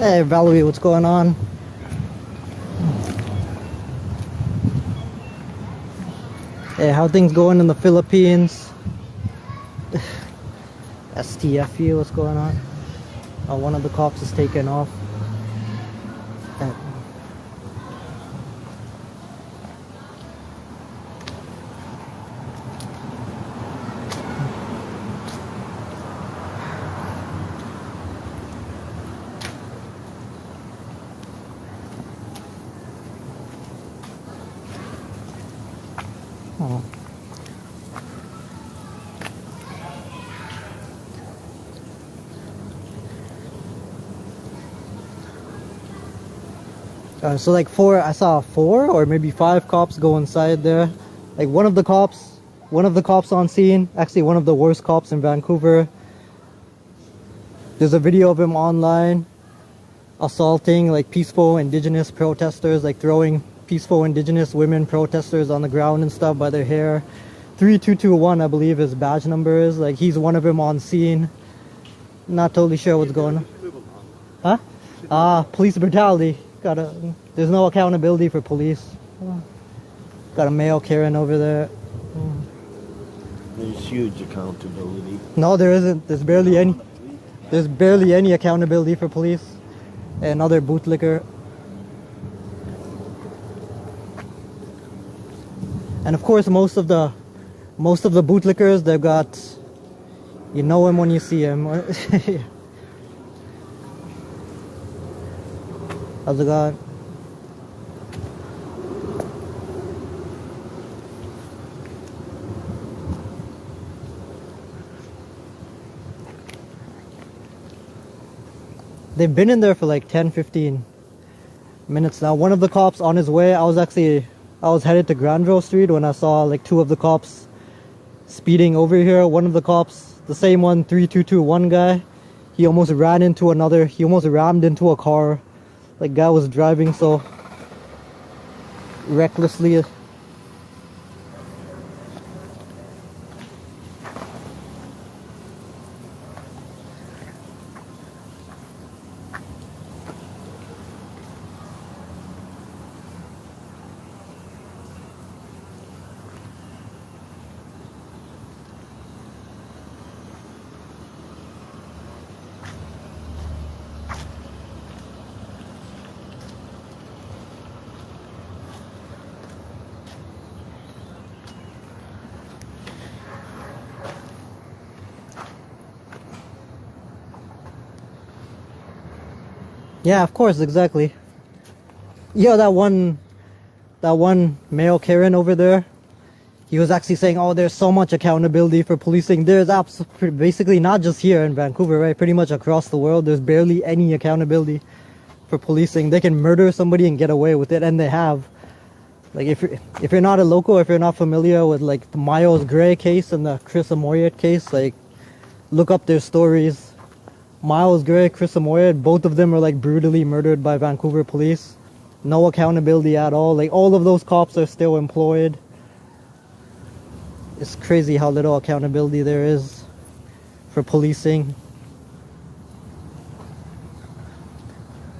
Evaluate what's going on. Hey, how things going in the Philippines? STFU, what's going on? Oh, one of the cops is taken off. Oh. So like I saw 4 or maybe 5 cops go inside there. Like one of the cops on scene, actually one of the worst cops in Vancouver. There's a video of him online assaulting like peaceful indigenous protesters, like throwing peaceful indigenous women protesters on the ground and stuff by their hair. 3221 I believe his badge number is. Like he's one of them on scene. Not totally sure what's going on. Huh? Police brutality. There's no accountability for police. Got a male Karen over there. There's huge accountability. No, there isn't. There's barely any accountability for police. Another bootlicker. And of course, most of the bootlickers, they've got, you know him when you see him. How's it going? They've been in there for like 10-15 minutes now. One of the cops on his way, I was headed to Granville Street when I saw like 2 of the cops speeding over here. One of the cops, the same one, 3221 guy, he almost rammed into a car. Like guy was driving so recklessly. Yeah, of course, exactly. Yeah, that one male Karen over there, he was actually saying, oh, there's so much accountability for policing. There's basically not just here in Vancouver, right? Pretty much across the world, there's barely any accountability for policing. They can murder somebody and get away with it, and they have. Like if you're not a local, if you're not familiar with like the Miles Gray case and the Chris Amoyet case, like look up their stories. Miles Gray, Chris Amoyet, both of them are like brutally murdered by Vancouver police. No accountability at all. Like all of those cops are still employed. It's crazy how little accountability there is for policing.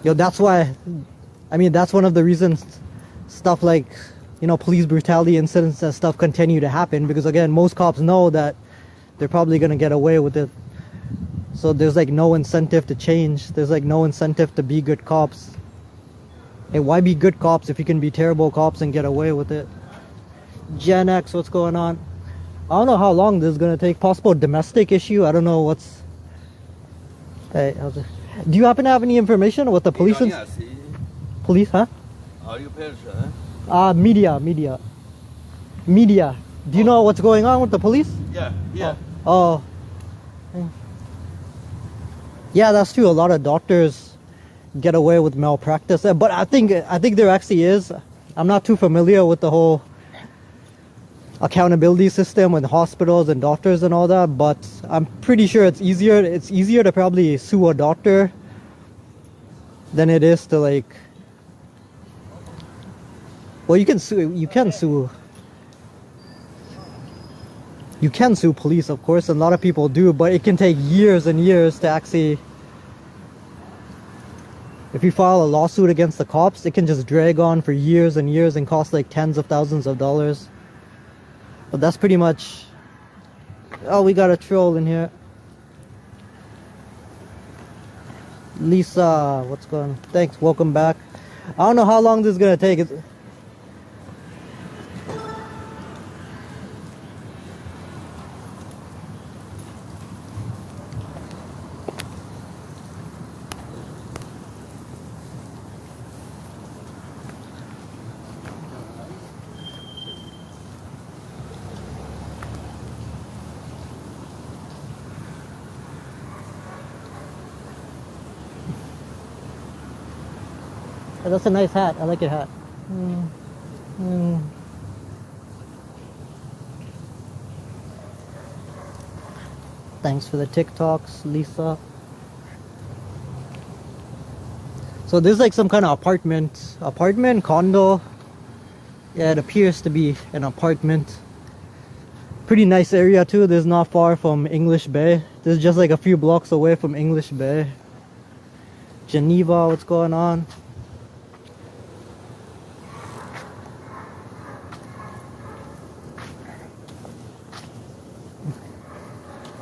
Yo, that's why, I mean, that's one of the reasons stuff like, you know, police brutality incidents and stuff continue to happen, because again, most cops know that they're probably gonna get away with it. So there's like no incentive to change. There's like no incentive to be good cops. Hey, why be good cops if you can be terrible cops and get away with it? Gen X, what's going on? I don't know how long this is gonna take. Possible domestic issue. I don't know what's. Hey, do you happen to have any information on what the police? Police, huh? Are you person? Media. Do you know what's going on with the police? Yeah. Oh. Yeah, that's true. A lot of doctors get away with malpractice, but I think there actually is. I'm not too familiar with the whole accountability system with hospitals and doctors and all that, but I'm pretty sure it's easier to probably sue a doctor than it is to like. Well, you can sue police, of course, and a lot of people do, but it can take years and years to actually if you file a lawsuit against the cops, it can just drag on for years and years and cost like tens of thousands of dollars. But that's pretty much... Oh, we got a troll in here. Lisa, what's going on? Thanks, welcome back. I don't know how long this is gonna take. That's a nice hat. I like your hat. Thanks for the TikToks, Lisa. So this is like some kind of apartment, condo. Yeah, it appears to be an apartment. Pretty nice area too. This is not far from English Bay. This is just like a few blocks away from English Bay. Geneva, what's going on?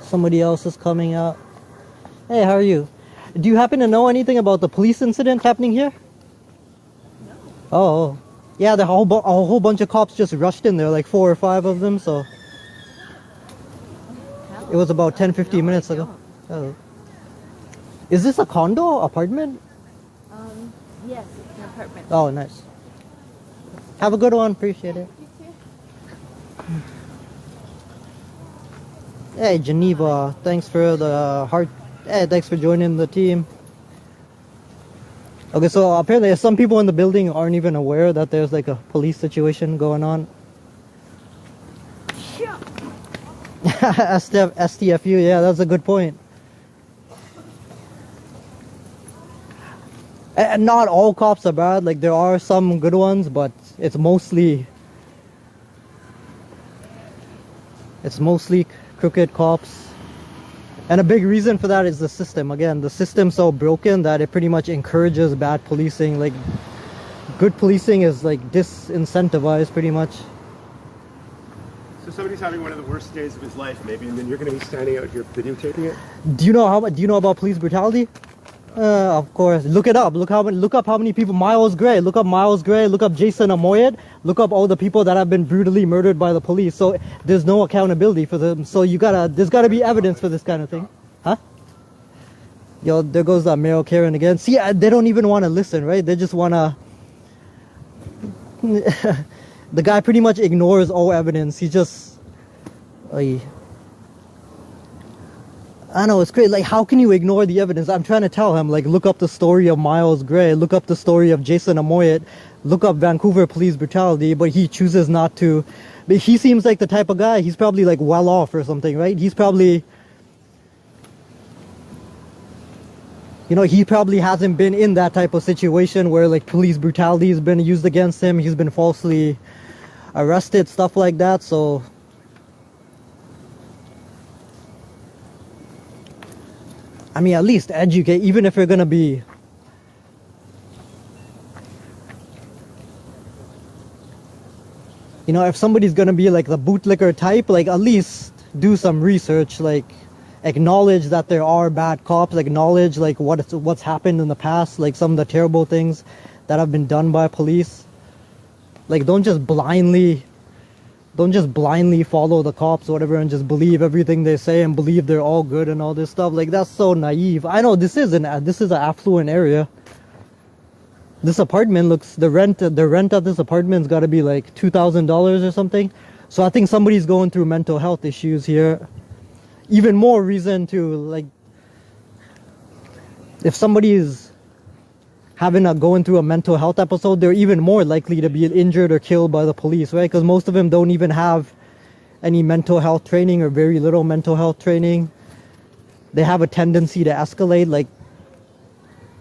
Somebody else is coming out. Hey, how are you? Do you happen to know anything about the police incident happening here? No. Oh, yeah, a whole bunch of cops just rushed in there, like 4 or 5 of them, so... It was about 10-15 minutes ago. Oh. Is this a condo, apartment? Yes, it's an apartment. Oh, nice. Have a good one, appreciate it. Hey, Geneva, thanks for the heart. Hey, thanks for joining the team. Okay, so apparently some people in the building aren't even aware that there's like a police situation going on. STFU, yeah, that's a good point. And not all cops are bad, like there are some good ones, but it's mostly crooked cops. And a big reason for that is the system. Again, the system's so broken that it pretty much encourages bad policing. Like, good policing is like disincentivized pretty much. So somebody's having one of the worst days of his life, maybe, and then you're going to be standing out here videotaping it? Do you know about police brutality? Of course. Look it up. Look up how many people. Miles Gray. Look up Miles Gray. Look up Jason Amoyed. Look up all the people that have been brutally murdered by the police. So there's no accountability for them. So there's gotta be evidence for this kind of thing. Huh? Yo, there goes that Meryl Karen again. See, they don't even want to listen, right? They just want to... The guy pretty much ignores all evidence. He just... I know, it's crazy. Like, how can you ignore the evidence? I'm trying to tell him, like, look up the story of Miles Gray, look up the story of Jason Amoyed, look up Vancouver police brutality, but he chooses not to. But he seems like the type of guy, he's probably, like, well off or something, right? He's probably... You know, he probably hasn't been in that type of situation where, like, police brutality has been used against him. He's been falsely arrested, stuff like that, so... I mean, at least educate, even if you're gonna be... You know, if somebody's gonna be like the bootlicker type, like at least do some research, like acknowledge that there are bad cops, acknowledge like what's happened in the past, like some of the terrible things that have been done by police. Like don't just blindly follow the cops or whatever and just believe everything they say and believe they're all good and all this stuff. Like that's so naive. I know this is an affluent area. This apartment looks, the rent of this apartment's got to be like $2,000 or something. So I think somebody's going through mental health issues here. Even more reason to like, if somebody's going through a mental health episode, they're even more likely to be injured or killed by the police, right? Because most of them don't even have any mental health training or very little mental health training. They have a tendency to escalate. Like,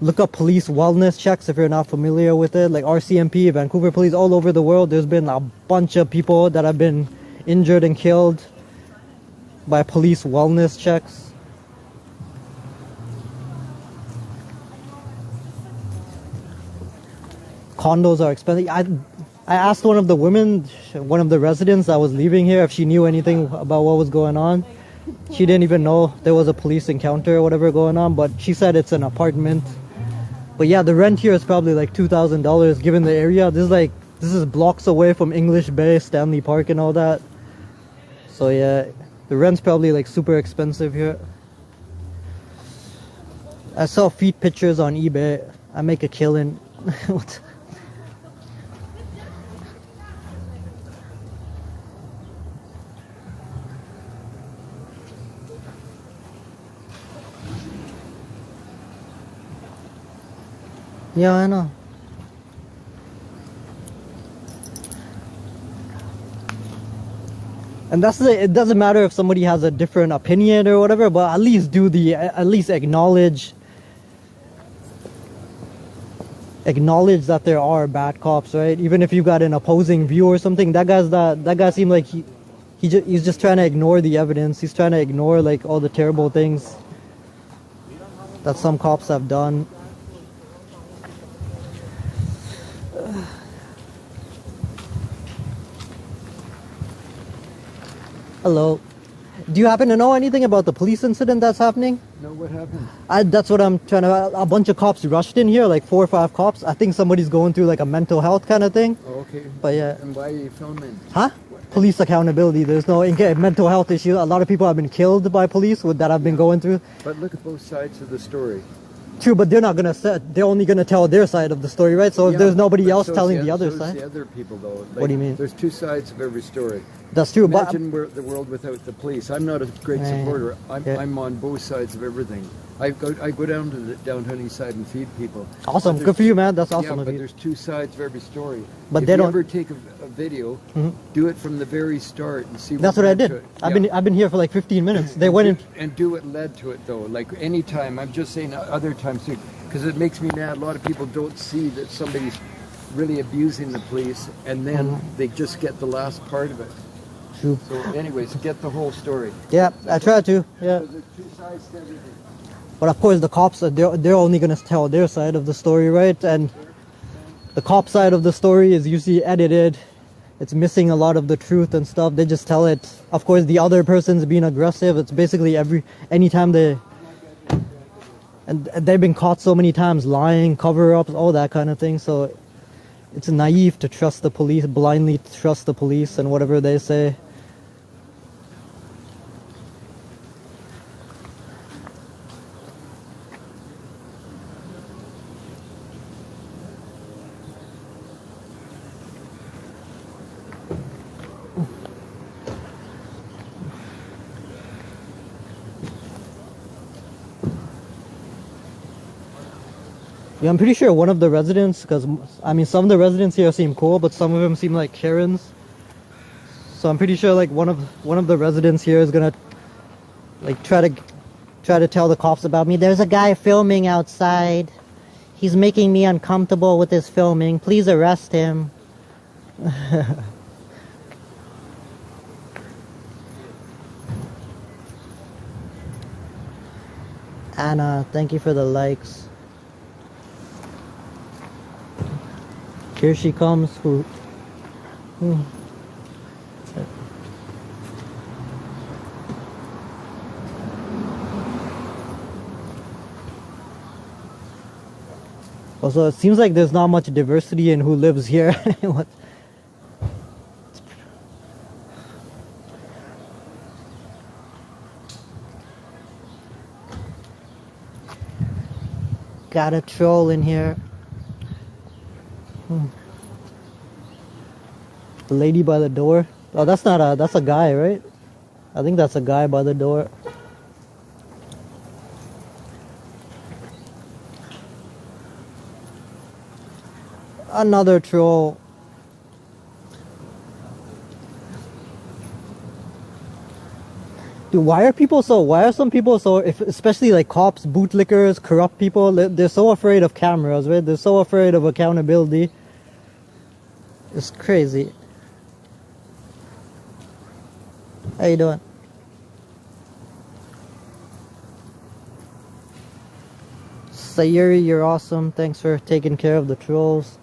look up police wellness checks if you're not familiar with it. Like RCMP, Vancouver police, all over the world, there's been a bunch of people that have been injured and killed by police wellness checks. condos are expensive. I asked one of the women, one of the residents that was leaving here, if she knew anything about what was going on. She didn't even know there was a police encounter or whatever going on, but she said it's an apartment. But yeah, the rent here is probably like $2,000 given the area. This is blocks away from English Bay, Stanley Park and all that. So yeah, the rent's probably like super expensive here. I saw feet pictures on eBay. I make a killing. What? Yeah, I know. And that's it. Doesn't matter if somebody has a different opinion or whatever, but at least acknowledge that there are bad cops, right? Even if you got an opposing view or something, that guy seemed like he's just trying to ignore the evidence. He's trying to ignore like all the terrible things that some cops have done. Hello. Do you happen to know anything about the police incident that's happening? No, what happened? That's what I'm trying to... A bunch of cops rushed in here, like 4 or 5 cops. I think somebody's going through like a mental health kind of thing. Oh, okay. But yeah. And why are you filming? Huh? Police accountability. There's no mental health issue. A lot of people have been killed by police that I've been going through. But look at both sides of the story. True, but they're only gonna tell their side of the story, right? So if there's nobody else telling the other side. The other people, though. Like, what do you mean? There's 2 sides of every story. That's true. Imagine the world without the police. I'm not a great supporter. I'm on both sides of everything. I go down to the downtown east side and feed people. Awesome, good for you, man. That's awesome. Yeah, but there's 2 sides of every story. But if they you don't ever take a video, do it from the very start and see. That's what I did. I've been here for like 15 minutes. They went in and do what led to it, though. Like any time, I'm just saying other times too, because it makes me mad. A lot of people don't see that somebody's really abusing the police, and then they just get the last part of it. True. So, anyways, get the whole story. Yeah, I try to. Yeah. There's 2 sides to everything. But of course, the cops they're only gonna tell their side of the story, right? And the cop side of the story is usually edited. It's missing a lot of the truth and stuff. They just tell it. Of course, the other person's being aggressive. It's basically anytime and they've been caught so many times lying, cover-ups, all that kind of thing. So it's naive to trust the police, blindly trust the police and whatever they say. Yeah, I'm pretty sure one of the residents, because I mean some of the residents here seem cool, but some of them seem like Karens. So I'm pretty sure like one of the residents here is gonna like try to tell the cops about me. There's a guy filming outside. He's making me uncomfortable with his filming. Please arrest him. Anna, thank you for the likes. Here she comes. Also, it seems like there's not much diversity in who lives here. What? Got a troll in here. The lady by the door. Oh, that's a guy, right? I think that's a guy by the door. Another troll. Dude, why are some people so, especially like cops, bootlickers, corrupt people, they're so afraid of cameras, right? They're so afraid of accountability. It's crazy. How you doing? Sayuri, you're awesome. Thanks for taking care of the trolls.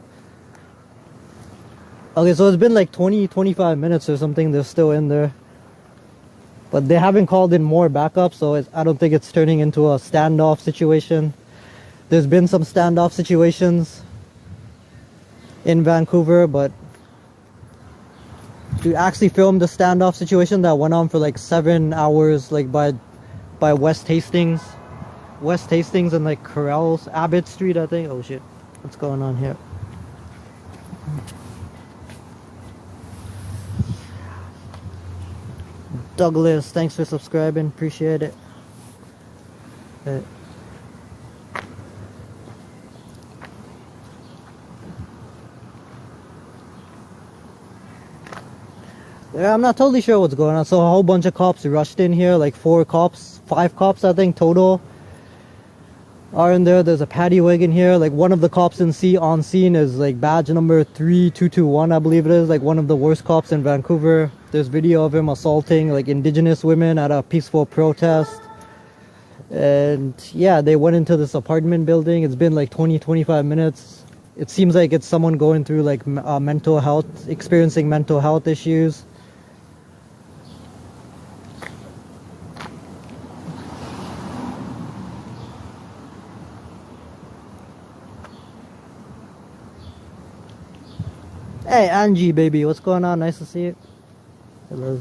Okay, so it's been like 20-25 minutes or something. They're still in there. But they haven't called in more backup, so I don't think it's turning into a standoff situation. There's been some standoff situations in Vancouver, but to actually film the standoff situation that went on for like 7 hours, like by West Hastings and like Corrals, Abbott Street, I think. Oh shit, what's going on here? Douglas, thanks for subscribing, appreciate it. Yeah, I'm not totally sure what's going on. So a whole bunch of cops rushed in here, like 5 cops I think total are in there. There's a paddy wagon here. Like one of the cops on scene is like badge number 3221, I believe it is. Like one of the worst cops in Vancouver. There's video of him assaulting like indigenous women at a peaceful protest. And yeah, they went into this apartment building. It's been like 20-25 minutes. It seems like it's someone going through like experiencing mental health issues. Hey Angie, baby, what's going on? Nice to see you. Hello.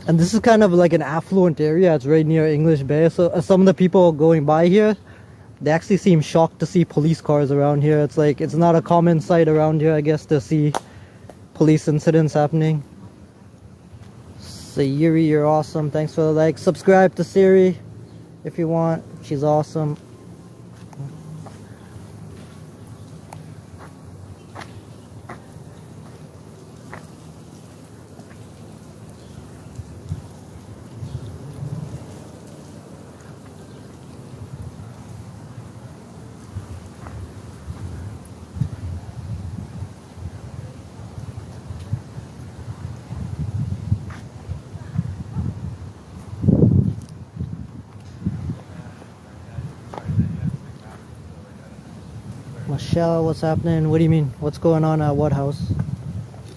And this is kind of like an affluent area. It's right near English Bay. So some of the people going by here, they actually seem shocked to see police cars around here. It's like, it's not a common sight around here, I guess, to see police incidents happening. Sayuri, you're awesome. Thanks for the like. Subscribe to Siri if you want. She's awesome. Michelle, what's happening? What do you mean? What's going on at what house?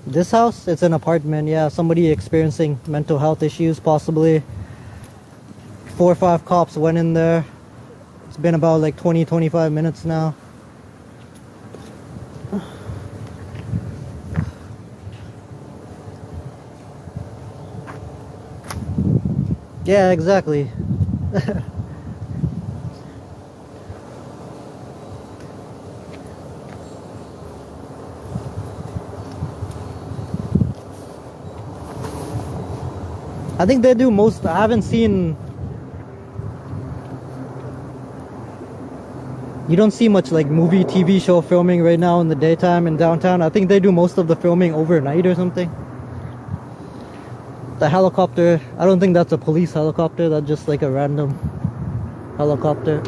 This house? It's an apartment, yeah. Somebody experiencing mental health issues, possibly. 4 or 5 cops went in there. It's been about like 20-25 minutes now. Yeah, exactly. I think they do most. I haven't seen. You don't see much like movie, TV show filming right now in the daytime in downtown. I think they do most of the filming overnight or something. The helicopter, I don't think that's a police helicopter. That's just like a random helicopter.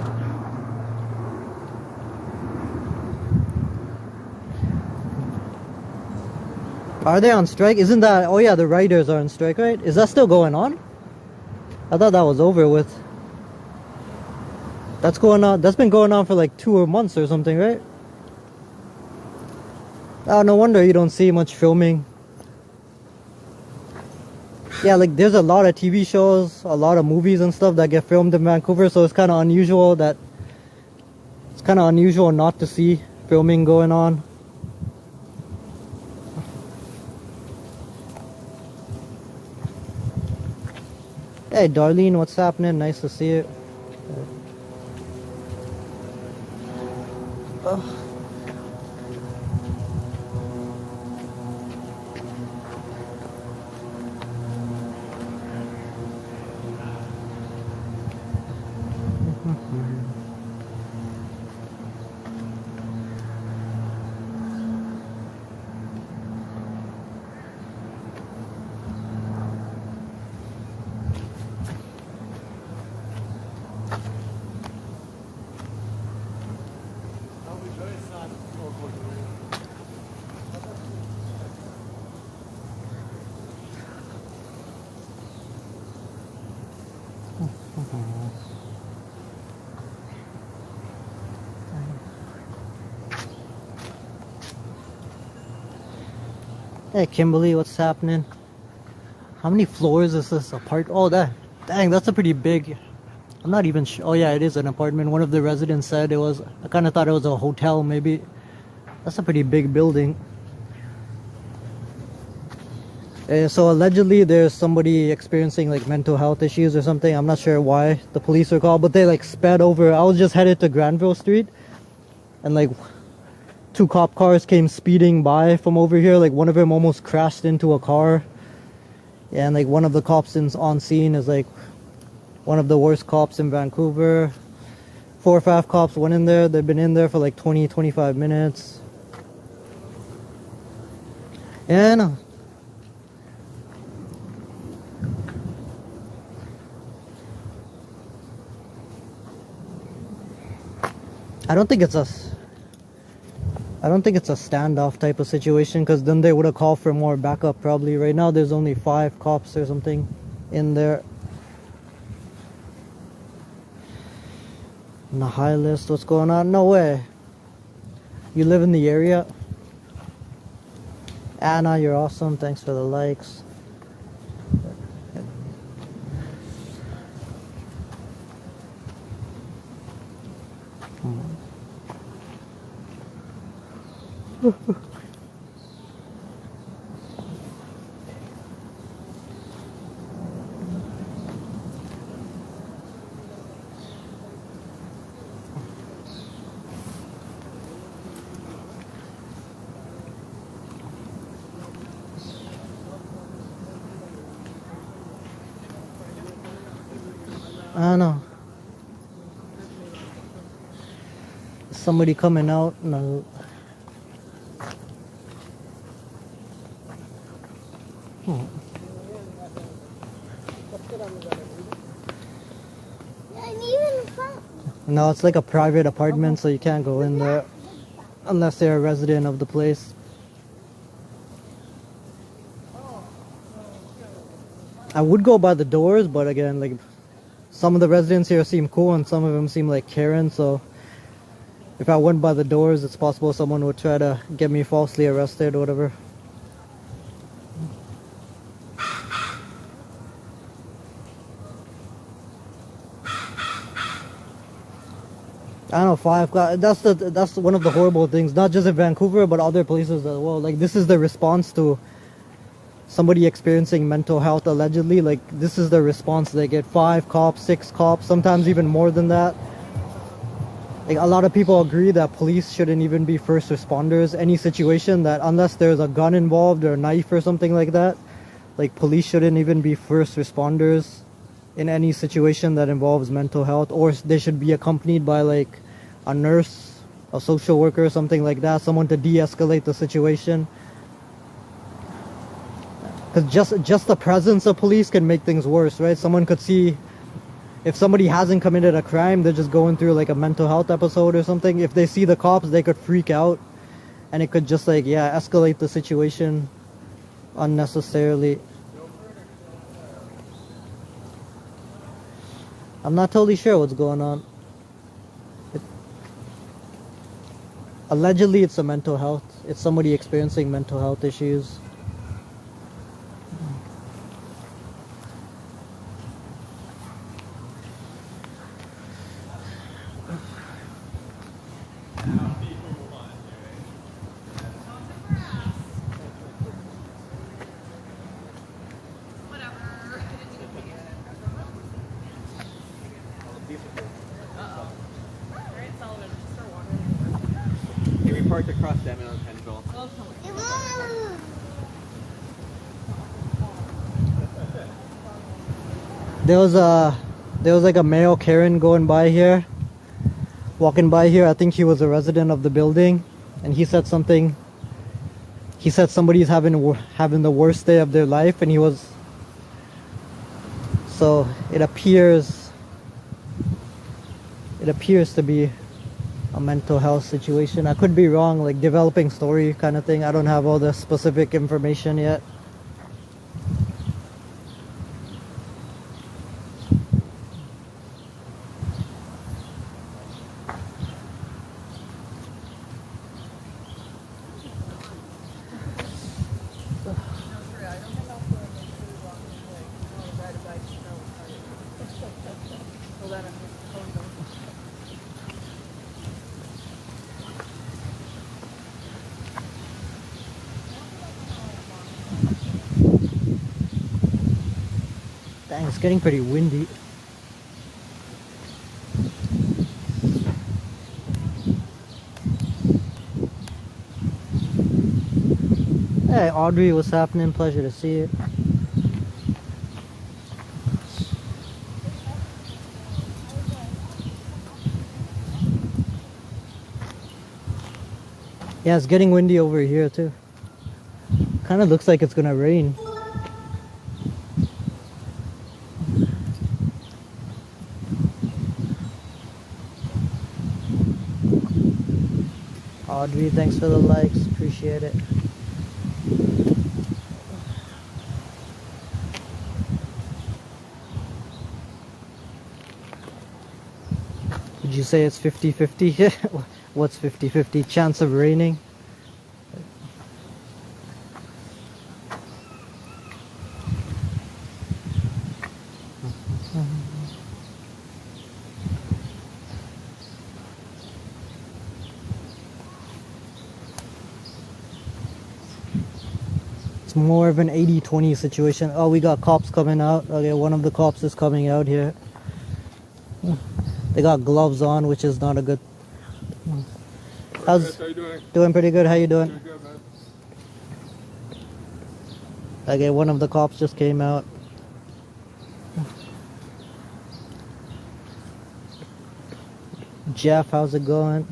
Are they on strike? Isn't that... Oh yeah, the writers are on strike, right? Is that still going on? I thought that was over with. That's going on... That's been going on for like 2 months or something, right? Oh, no wonder you don't see much filming. Yeah, like there's a lot of TV shows, a lot of movies and stuff that get filmed in Vancouver, so it's kind of unusual that... It's kind of unusual not to see filming going on. Hey Darlene, what's happening? Nice to see you. Oh. Hey, Kimberly, what's happening? How many floors is this apart? Oh, dang, that's a pretty big. I'm not even sure. Oh, yeah, it is an apartment. One of the residents said it was. I kind of thought it was a hotel, maybe. That's a pretty big building. So allegedly, there's somebody experiencing like mental health issues or something. I'm not sure why the police were called, but they like sped over. I was just headed to Granville Street, and like 2 cop cars came speeding by from over here. Like one of them almost crashed into a car. Yeah, and like one of the cops on scene is like one of the worst cops in Vancouver. 4 or 5 cops went in there. They've been in there for like 20-25 minutes. And I don't think it's a standoff type of situation, because then they would have called for more backup probably. Right now there's only 5 cops or something in there. On the high list, what's going on? No way. You live in the area? Anna, you're awesome. Thanks for the likes. I don't know. Somebody coming out. No. No, it's like a private apartment, so you can't go in there unless they're a resident of the place. I would go by the doors, but again, like some of the residents here seem cool and some of them seem like Karen, so if I went by the doors, it's possible someone would try to get me falsely arrested or whatever. I don't know, 5 o'clock. That's one of the horrible things, not just in Vancouver, but other places as well. Like, this is the response to somebody experiencing mental health allegedly. Like, this is the response they get. 5 cops, 6 cops, sometimes even more than that. Like, a lot of people agree that police shouldn't even be first responders. Any situation that, unless there's a gun involved or a knife or something like that, like, police shouldn't even be first responders in any situation that involves mental health, or they should be accompanied by like a nurse, a social worker, something like that, someone to de-escalate the situation. Because just the presence of police can make things worse, right? Someone could see, if somebody hasn't committed a crime, they're just going through like a mental health episode or something. If they see the cops, they could freak out, and it could just like, yeah, escalate the situation unnecessarily. I'm not totally sure what's going on. Allegedly, it's a mental health. It's somebody experiencing mental health issues. We parked across Salmon on Pendle. There was like a male Karen going by here, walking by here. I think he was a resident of the building, and he said something. He said somebody's having the worst day of their life, and he was. So it appears to be a mental health situation. I could be wrong, like developing story kind of thing. I don't have all the specific information yet. Dang, it's getting pretty windy. Hey Audrey, what's happening? Pleasure to see you. Yeah, it's getting windy over here too. Kind of looks like it's gonna rain. Audrey, thanks for the likes, appreciate it. Would you say it's 50-50? What's 50-50? Chance of raining? It's more of an 80-20 situation. Oh, we got cops coming out. Okay, one of the cops is coming out here. They got gloves on, which is not a good... How's... How you doing? Doing pretty good. How you doing? Doing good, man. Okay, one of the cops just came out. Jeff, how's it going?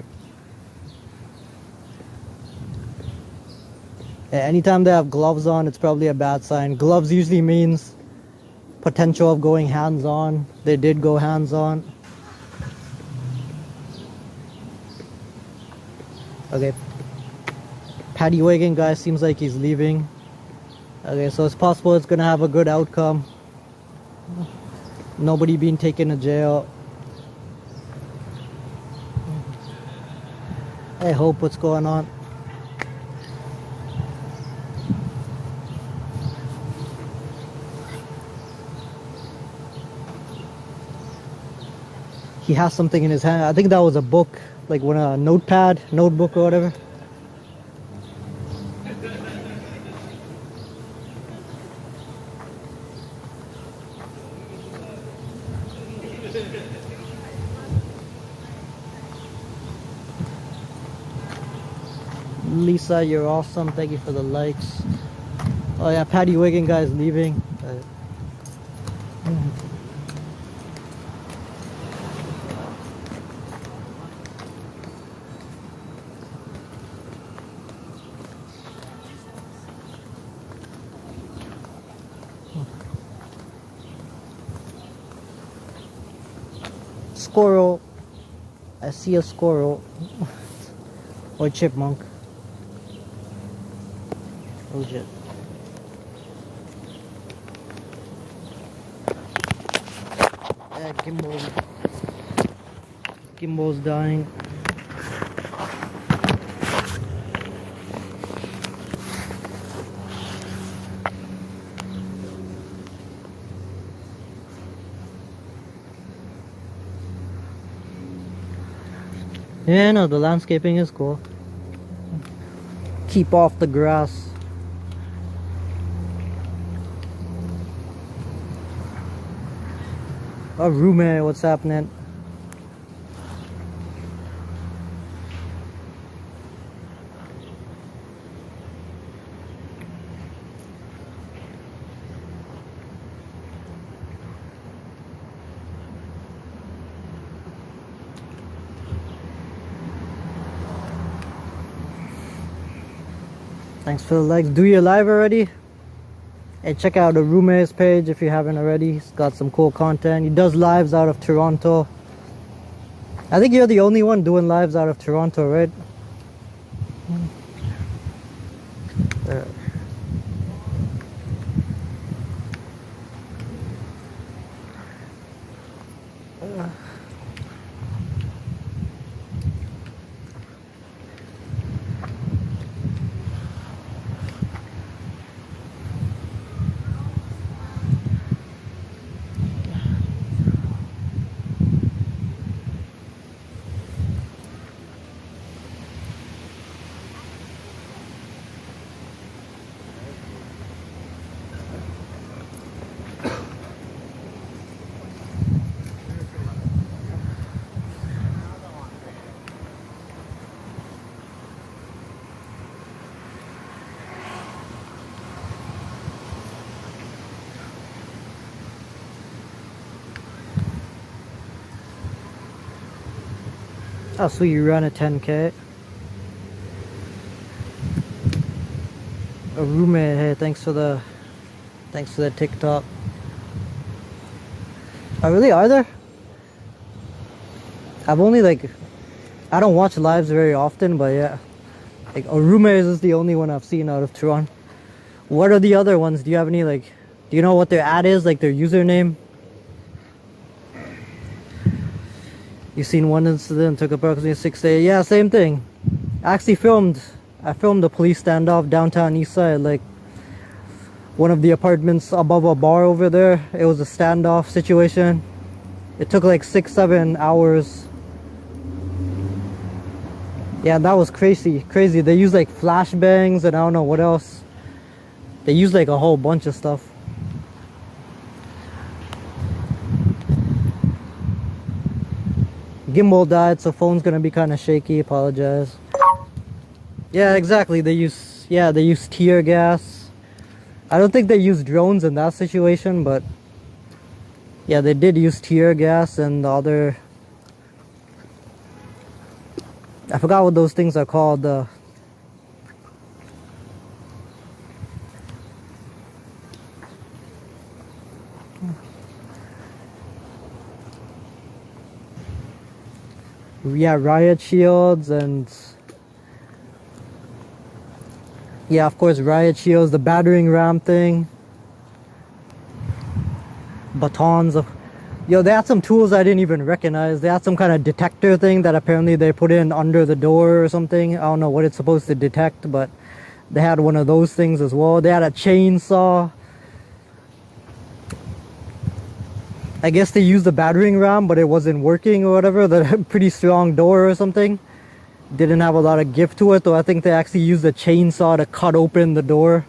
Yeah, anytime they have gloves on, it's probably a bad sign. Gloves usually means potential of going hands-on. They did go hands-on. Okay. Paddy wagon guy seems like he's leaving. Okay, so it's possible it's gonna have a good outcome. Nobody being taken to jail. Hey Hope, what's going on? He has something in his hand. I think that was a book, like one a notebook or whatever. Lisa, you're awesome. Thank you for the likes. Oh yeah, Paddy Wiggin guy's leaving. Squirrel. I see a squirrel. Or chipmunk. Oh shit. Yeah, Gimbal's dying. Yeah, no, the landscaping is cool. Keep off the grass. Oh, roommate, what's happening? Thanks for the likes. Do your live already? Hey, check out the roommate's page if you haven't already. He's got some cool content. He does lives out of Toronto. I think you're the only one doing lives out of Toronto, right? Oh, sweet, you ran a 10K. A roommate, hey, thanks for the TikTok. Oh, really? Are there? I've only I don't watch lives very often, but yeah. Like, a roommate is the only one I've seen out of Toronto. What are the other ones? Do you have any, do you know what their ad is? Like, their username? You seen one incident, took approximately 6 days. Yeah, same thing. I filmed the police standoff downtown east side, like one of the apartments above a bar over there. It was a standoff situation. It took like 6-7 hours. Yeah, that was crazy. They used like flashbangs and I don't know what else. They used like a whole bunch of stuff. Gimbal died, so phone's gonna be kind of shaky. Apologize. Yeah, exactly. They use tear gas. I don't think they used drones in that situation, but yeah, they did use tear gas and the other. I forgot what those things are called. Yeah, riot shields and yeah, of course, riot shields, the battering ram thing, batons of. Yo, they had some tools I didn't even recognize. They had some kind of detector thing that apparently they put in under the door or something. I don't know what it's supposed to detect, but they had one of those things as well. They had a chainsaw. I guess they used the battering ram, but it wasn't working or whatever. The pretty strong door or something. Didn't have a lot of give to it, though. I think they actually used a chainsaw to cut open the door.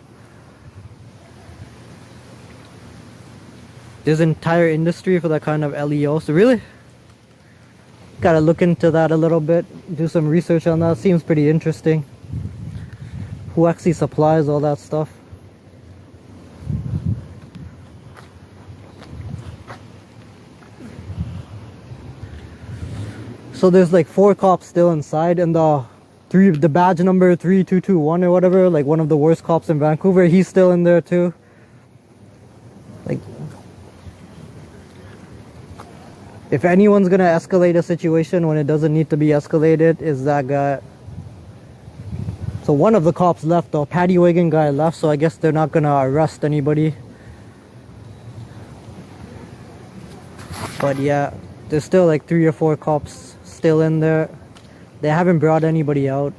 There's an entire industry for that kind of LEO. So really? Gotta look into that a little bit. Do some research on that. Seems pretty interesting. Who actually supplies all that stuff? So there's like 4 cops still inside, and the badge number 3221 or whatever, like one of the worst cops in Vancouver, he's still in there too. Like, if anyone's gonna escalate a situation when it doesn't need to be escalated, is that guy. So one of the cops left, the paddy wagon guy left, so I guess they're not gonna arrest anybody. But yeah, there's still like 3 or 4 cops still in there. They haven't brought anybody out.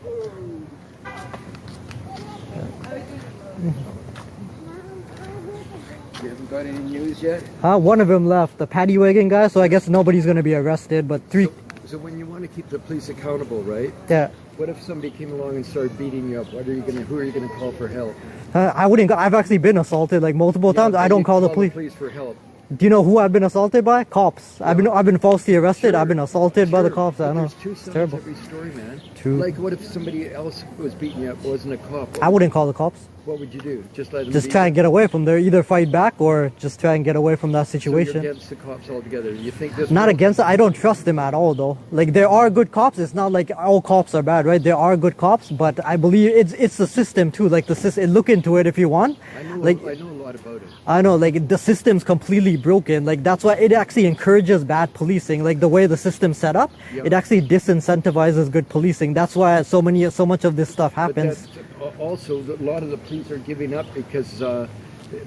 You haven't got any news yet? One of them left, the paddy wagon guy, so I guess nobody's gonna be arrested, but 3... So when you want to keep the police accountable, right? Yeah. What if somebody came along and started beating you up? Who are you gonna call for help? I wouldn't. I've actually been assaulted like multiple times. I don't call the police for help. Do you know who I've been assaulted by? Cops. Yeah. I've been falsely arrested. Sure. I've been assaulted by the cops. I know. There's 2 sides terrible. Every story, man. True. Like, what if somebody else was beating you up wasn't a cop? I wouldn't call the cops. What would you do? Just let them just try and get away from there. Either fight back or just try and get away from that situation. So you're against the cops altogether. You think this? Not against it. I don't trust them at all, though. Like, there are good cops. It's not like all cops are bad, right? There are good cops, but I believe it's the system too. Like the system. Look into it if you want. I know a lot about it. I know, like the system's completely broken. Like that's why it actually encourages bad policing. Like the way the system's set up, it actually disincentivizes good policing. That's why so much of this stuff happens. But also, a lot of the police are giving up because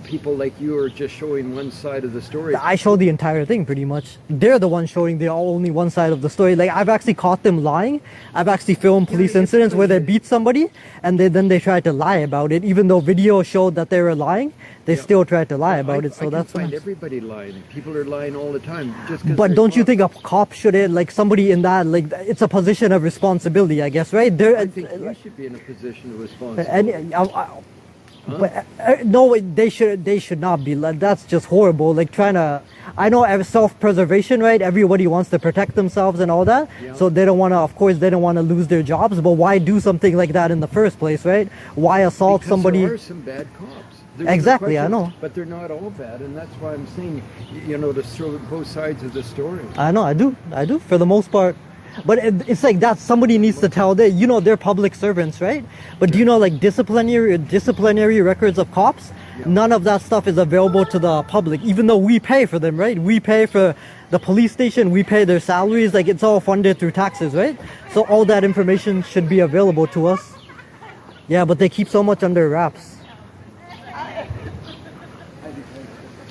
people like you are just showing one side of the story. I show the entire thing pretty much. They're the ones showing the only one side of the story. Like I've actually caught them lying. I've actually filmed police incidents where they beat somebody and then they tried to lie about it. Even though video showed that they were lying, they still tried to lie about it. So that's find everybody lying. People are lying all the time. But don't you think a cop should, like somebody in that, like it's a position of responsibility, I guess, right? I think you should be in a position of responsibility. But no, they should not be. Like, that's just horrible. Like trying to, I know self-preservation, right? Everybody wants to protect themselves and all that. Yeah. So they don't want to, of course, they don't want to lose their jobs. But why do something like that in the first place, right? Why assault because somebody? There are some bad cops. Exactly, I know. But they're not all bad, and that's why I'm saying, to show both sides of the story. I know, I do. For the most part, But it's like that somebody needs to tell them, you know, they're public servants, right? But do you know, like, disciplinary records of cops? None of that stuff is available to the public, even though we pay for them, right? We pay for the police station, we pay their salaries, like it's all funded through taxes, right? So all that information should be available to us. Yeah, but they keep so much under wraps.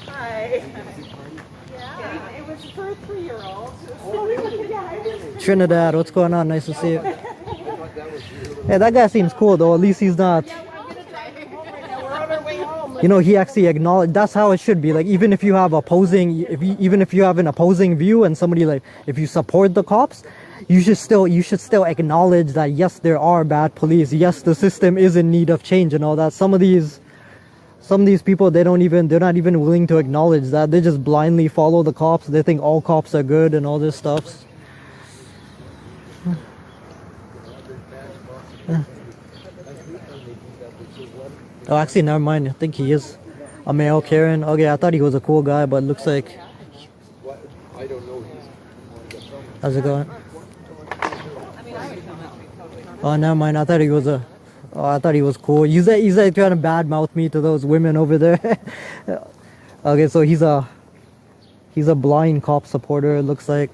Hi. Yeah, it was for a 3-year-old. Trinidad, what's going on? Nice to see you. Hey, that guy seems cool though. At least he's not. You know, he actually acknowledged. That's how it should be. Like, even if you have even if you have an opposing view, and somebody, like, if you support the cops, you should still acknowledge that yes, there are bad police. Yes, the system is in need of change and all that. Some of these people, they're not even willing to acknowledge that. They just blindly follow the cops. They think all cops are good and all this stuff. Oh, actually, never mind. I think he is a male Karen. Okay, I thought he was a cool guy, but it looks like... I don't know. How's it going? Oh, never mind. I thought he was I thought he was cool. He's like trying to badmouth me to those women over there. Okay, so he's a blind cop supporter, it looks like.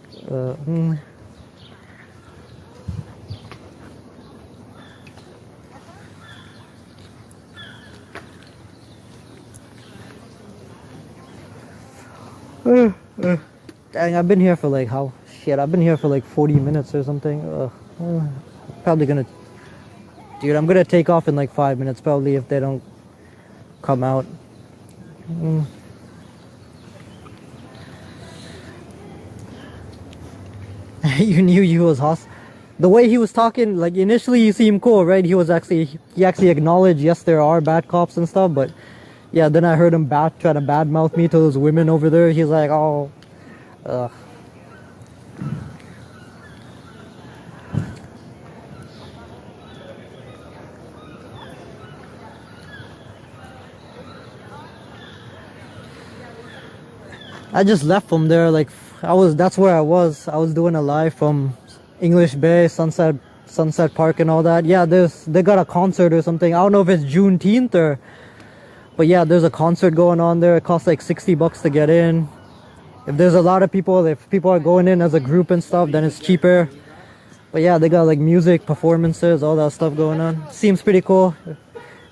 Dang, I've been here for like I've been here for like 40 minutes or something. Probably gonna... Dude, I'm gonna take off in like 5 minutes probably if they don't come out. You knew you was hostile. The way he was talking, like, initially he seemed cool, right? He actually acknowledged, yes, there are bad cops and stuff, but yeah, then I heard him try to badmouth me to those women over there. He's like, oh, I just left from there, like, that's where I was. I was doing a live from English Bay, Sunset Park and all that. Yeah, they got a concert or something. I don't know if it's Juneteenth but yeah, there's a concert going on there. It costs like $60 to get in. If there's a lot of people, if people are going in as a group and stuff, then it's cheaper. But yeah, they got like music, performances, all that stuff going on. Seems pretty cool. If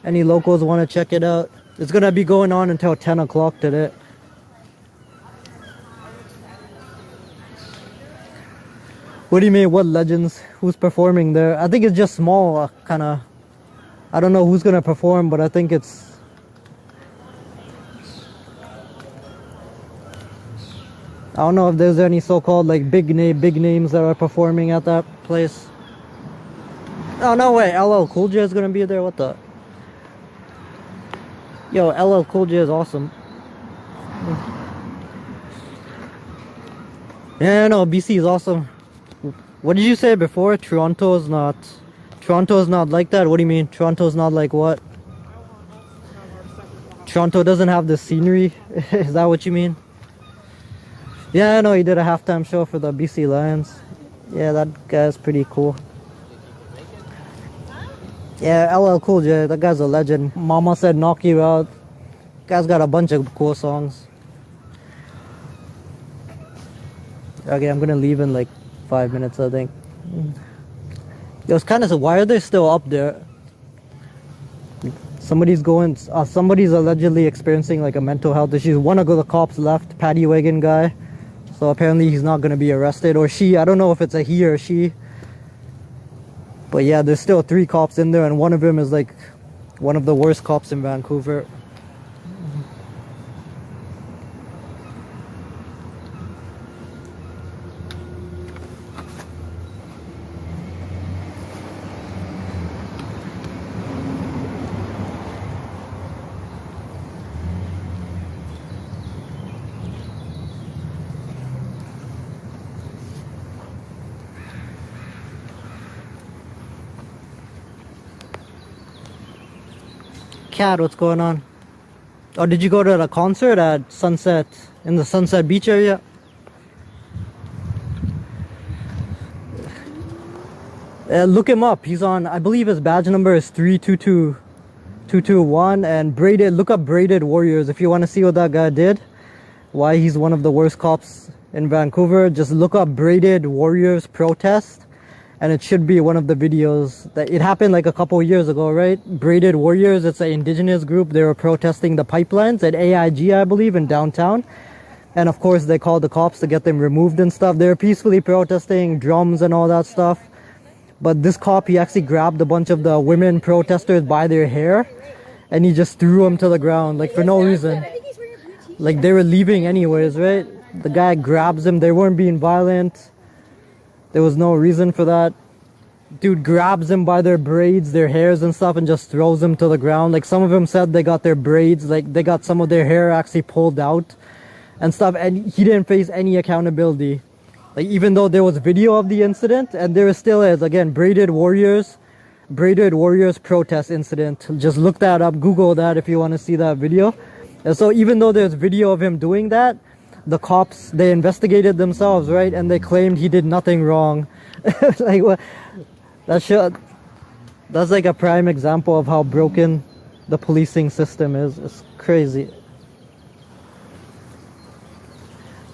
any locals want to check it out. It's gonna be going on until 10 o'clock today. What do you mean, what legends? Who's performing there? I think it's just small, kind of. I don't know who's gonna perform, but I think it's... I don't know if there's any so-called like big names that are performing at that place. Oh, no way, LL Cool J is gonna be there? What the? Yo, LL Cool J is awesome. Yeah, no, BC is awesome. What did you say before? Toronto's not like that? What do you mean? Toronto's not like what? Toronto doesn't have the scenery? Is that what you mean? Yeah, I know he did a halftime show for the BC Lions. Yeah, that guy's pretty cool. Yeah, LL Cool J, that guy's a legend. Mama Said Knock You Out. Guy's got a bunch of cool songs. Okay, I'm gonna leave in like 5 minutes, I think. It was kind of... Why are they still up there? Somebody's allegedly experiencing like a mental health issue. One of the cops left, paddy wagon guy. So apparently he's not going to be arrested, or she. I don't know if it's a he or she. But yeah, there's still 3 cops in there, and one of them is like one of the worst cops in Vancouver. Cat, what's going on? Oh, did you go to the concert at Sunset, in the Sunset Beach area? Look him up. He's on, I believe his badge number is 322221, and braided, look up Braided Warriors if you want to see what that guy did, why he's one of the worst cops in Vancouver. Just look up Braided Warriors protest, and it should be one of the videos. That it happened like a couple of years ago, right? Braided Warriors, it's an indigenous group. They were protesting the pipelines at AIG, I believe, in downtown. And of course they called the cops to get them removed and stuff. They were peacefully protesting, drums and all that stuff. But this cop, he actually grabbed a bunch of the women protesters by their hair, and he just threw them to the ground, like for no reason. Like they were leaving anyways, right? The guy grabs them. They weren't being violent. There was no reason for that. Dude grabs them by their braids, their hairs and stuff, and just throws them to the ground. Like some of them said they got their braids, like they got some of their hair actually pulled out and stuff, and he didn't face any accountability. Like even though there was video of the incident, and there still is, again, Braided Warriors protest incident. Just look that up, Google that if you want to see that video. And so even though there's video of him doing that, the cops, they investigated themselves, right? And they claimed he did nothing wrong. Like what? That's like a prime example of how broken the policing system is. It's crazy.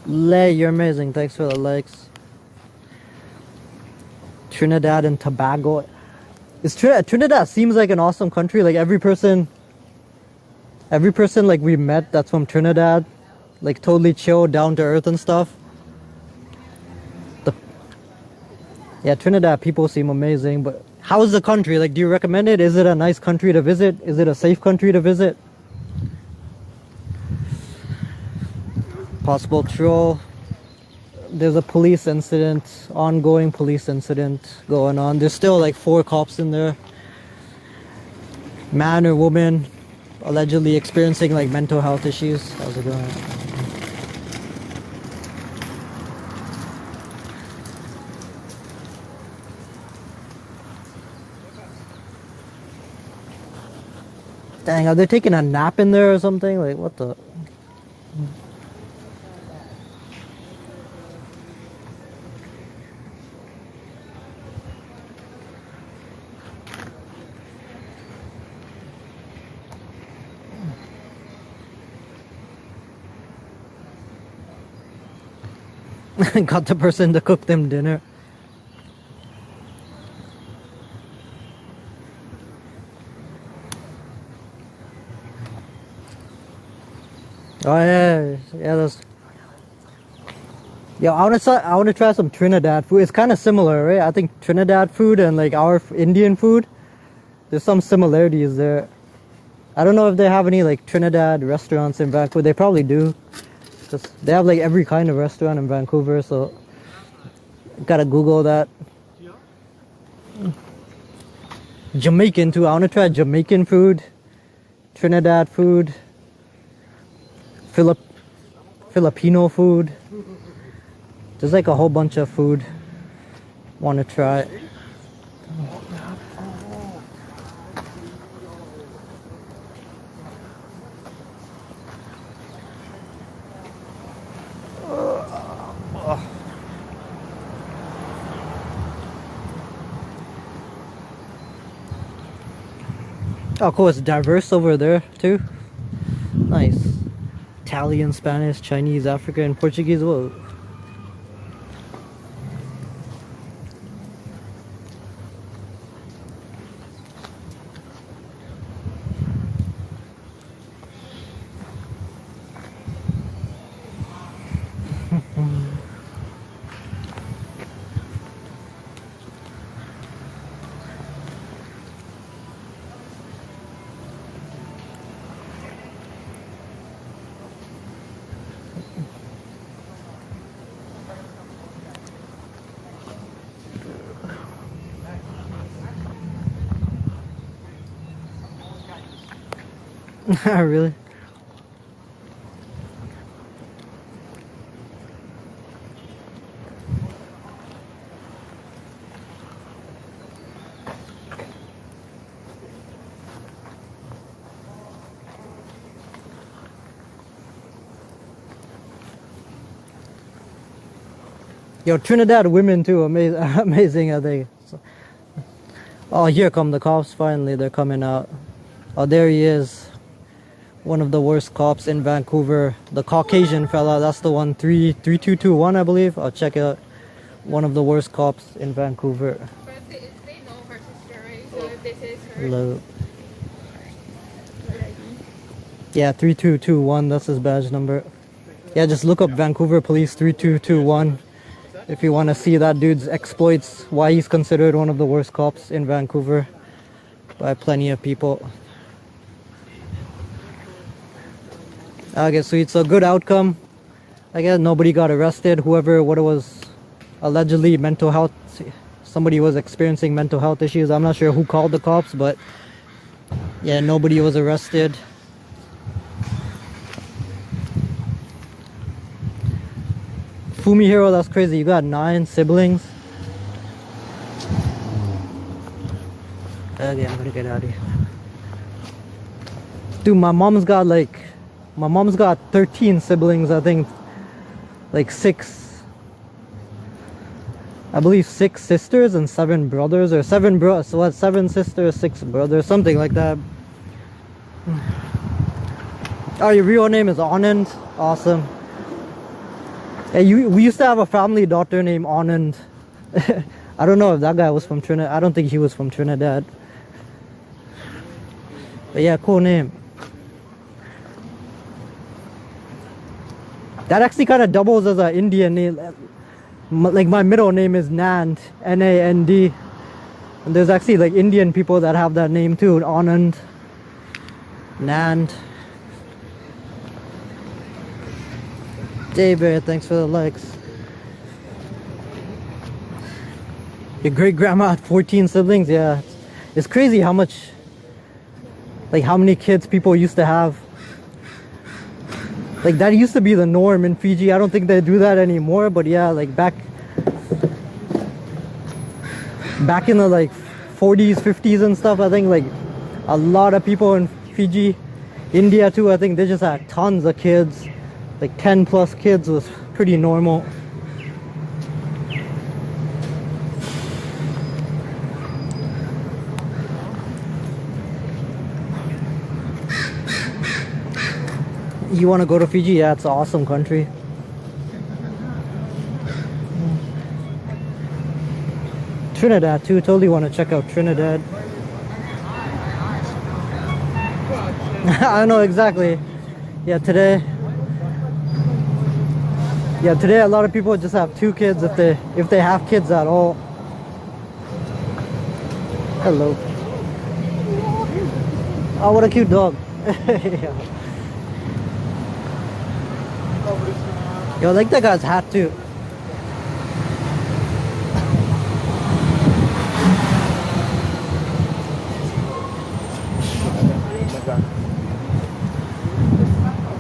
Lay, you're amazing. Thanks for the likes. Trinidad and Tobago. Trinidad seems like an awesome country. Like every person like we met that's from Trinidad, like totally chill, down to earth and stuff. Yeah, Trinidad people seem amazing. But how is the country? Like, do you recommend it? Is it a nice country to visit? Is it a safe country to visit? Possible troll. There's a police incident, ongoing police incident going on. There's still like 4 cops in there. Man or woman allegedly experiencing like mental health issues. How's it going? Dang, are they taking a nap in there or something? Like, what the? Got the person to cook them dinner. Oh yeah, that's. Yeah, I want to try some Trinidad food. It's kind of similar, right? I think Trinidad food and like our Indian food, there's some similarities there. I don't know if they have any like Trinidad restaurants in Vancouver. They probably do. They have like every kind of restaurant in Vancouver, so gotta Google that. Jamaican too. I want to try Jamaican food, Trinidad food, Filipino food. There's like a whole bunch of food want to try. Oh, cool. It's diverse over there too. Nice. Italian, Spanish, Chinese, African, Portuguese. Whoa. Really? Yo, Trinidad women too, amazing, amazing, I think. So, Oh, here come the cops. Finally, they're coming out. Oh, there he is. One of the worst cops in Vancouver. The Caucasian fella. That's the one. 3221, I believe. I'll check it out. One of the worst cops in Vancouver. But they know her sister, right? So if this is her. Hello. Yeah, 3221. That's his badge number. Yeah, just look up Vancouver Police 3221 if you want to see that dude's exploits, why he's considered one of the worst cops in Vancouver by plenty of people. Okay, so it's a good outcome. I guess nobody got arrested. What it was allegedly mental health, somebody was experiencing mental health issues. I'm not sure who called the cops, but yeah, nobody was arrested. Fumihiro, that's crazy. You got 9 siblings. Okay, I'm gonna get out of here. Dude, my mom's got 13 siblings, I think. Like 6, I believe 6 sisters and 7 brothers, or 7 sisters, 6 brothers, something like that. Oh, your real name is Anand? Awesome. Hey, we used to have a family doctor named Anand. I don't know if that guy was from Trinidad. I don't think he was from Trinidad. But yeah, cool name. That actually kind of doubles as an Indian name. Like my middle name is Nand, N-A-N-D. And there's actually like Indian people that have that name too, Anand, Nand. David, thanks for the likes. Your great grandma had 14 siblings. Yeah, it's crazy how much, like how many kids people used to have. Like that used to be the norm in Fiji. I don't think they do that anymore, but yeah, like back in the like 40s, 50s and stuff, I think like a lot of people in Fiji, India too, I think they just had tons of kids. Like 10 plus kids was pretty normal. You want to go to Fiji? Yeah, it's an awesome country. Trinidad too, totally want to check out Trinidad. I know exactly. Yeah, today a lot of people just have 2 kids if they have kids at all. Hello. Oh, what a cute dog. Yeah. Yo, I like that guy's hat too.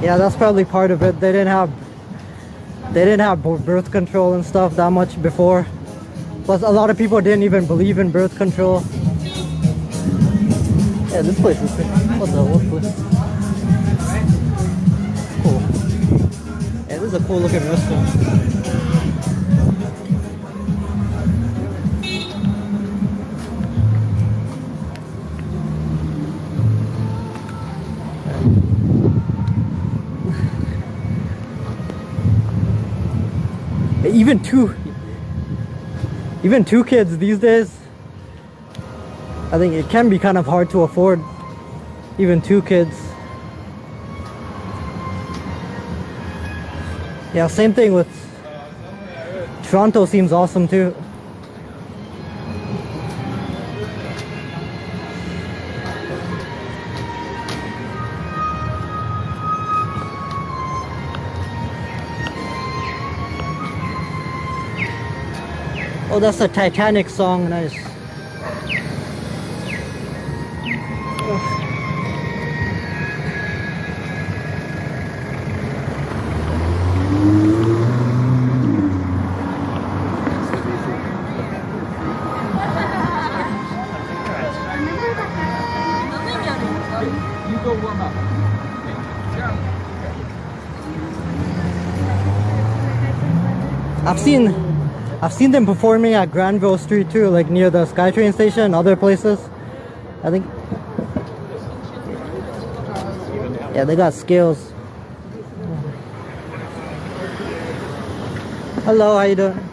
Yeah, that's probably part of it. They didn't have birth control and stuff that much before. Plus, a lot of people didn't even believe in birth control. Yeah, this place is cool. What the place? Cool. Yeah, this is a cool looking restaurant. Even two kids these days, I think it can be kind of hard to afford even 2 kids. Yeah, same thing with Toronto seems awesome too. Oh, that's a Titanic song, nice. You go warm up. I've seen them performing at Granville Street too, like near the SkyTrain station, other places. I think. Yeah, they got skills. Hello, how you doing?